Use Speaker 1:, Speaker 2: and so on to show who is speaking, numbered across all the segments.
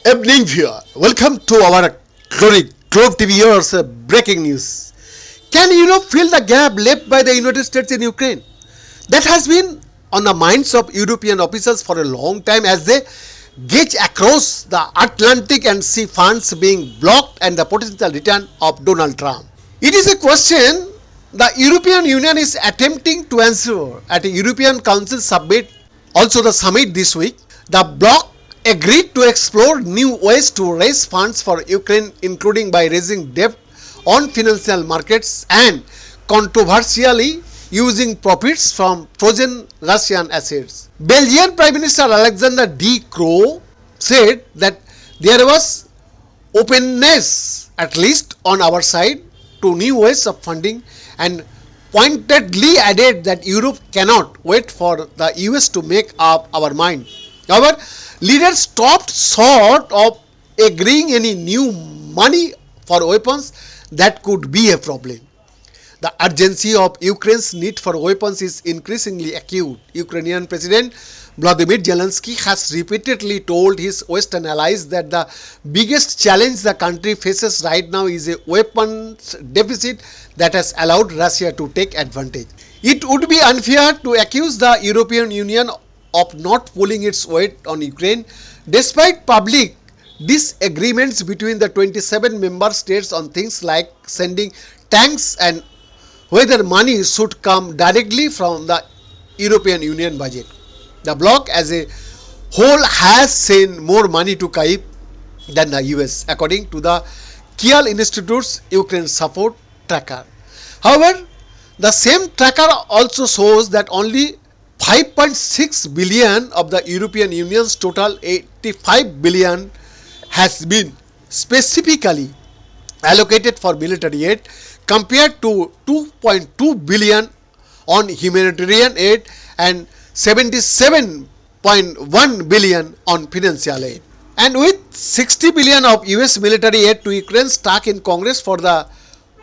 Speaker 1: Evening viewer, welcome to our Glory Globe TV viewers. Breaking news. Can Europe fill the gap left by the United States in Ukraine? That has been on the minds of European officials for a long time as they gauge across the Atlantic and see funds being blocked and the potential return of Donald Trump. It is a question the European Union is attempting to answer at a European Council summit, also the summit this week. The bloc agreed to explore new ways to raise funds for Ukraine, including by raising debt on financial markets and controversially using profits from frozen Russian assets. Belgian Prime Minister Alexander De Croo said that there was openness, at least on our side, to new ways of funding, and pointedly added that Europe cannot wait for the US to make up our mind. However, leaders stopped short of agreeing any new money for weapons that could be a problem. The urgency of Ukraine's need for weapons is increasingly acute. Ukrainian President Volodymyr Zelensky has repeatedly told his Western allies that the biggest challenge the country faces right now is a weapons deficit that has allowed Russia to take advantage. It would be unfair to accuse the European Union of not pulling its weight on Ukraine, despite public disagreements between the 27 member states on things like sending tanks and whether money should come directly from the European Union budget. The bloc as a whole has sent more money to Kyiv than the US, according to the Kiel Institute's Ukraine support tracker. However, the same tracker also shows that only 5.6 billion of the European Union's total 85 billion has been specifically allocated for military aid, compared to 2.2 billion on humanitarian aid and 77.1 billion on financial aid. And with 60 billion of US military aid to Ukraine stuck in Congress for the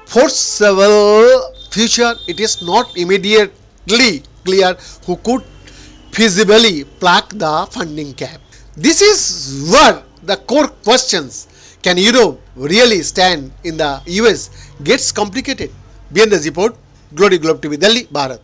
Speaker 1: foreseeable future, it is not immediately clear who could feasibly plug the funding gap. This is where the core questions, can Europe really stand in the US, gets complicated. Behind the report, Glory Globe TV, Delhi, Bharat.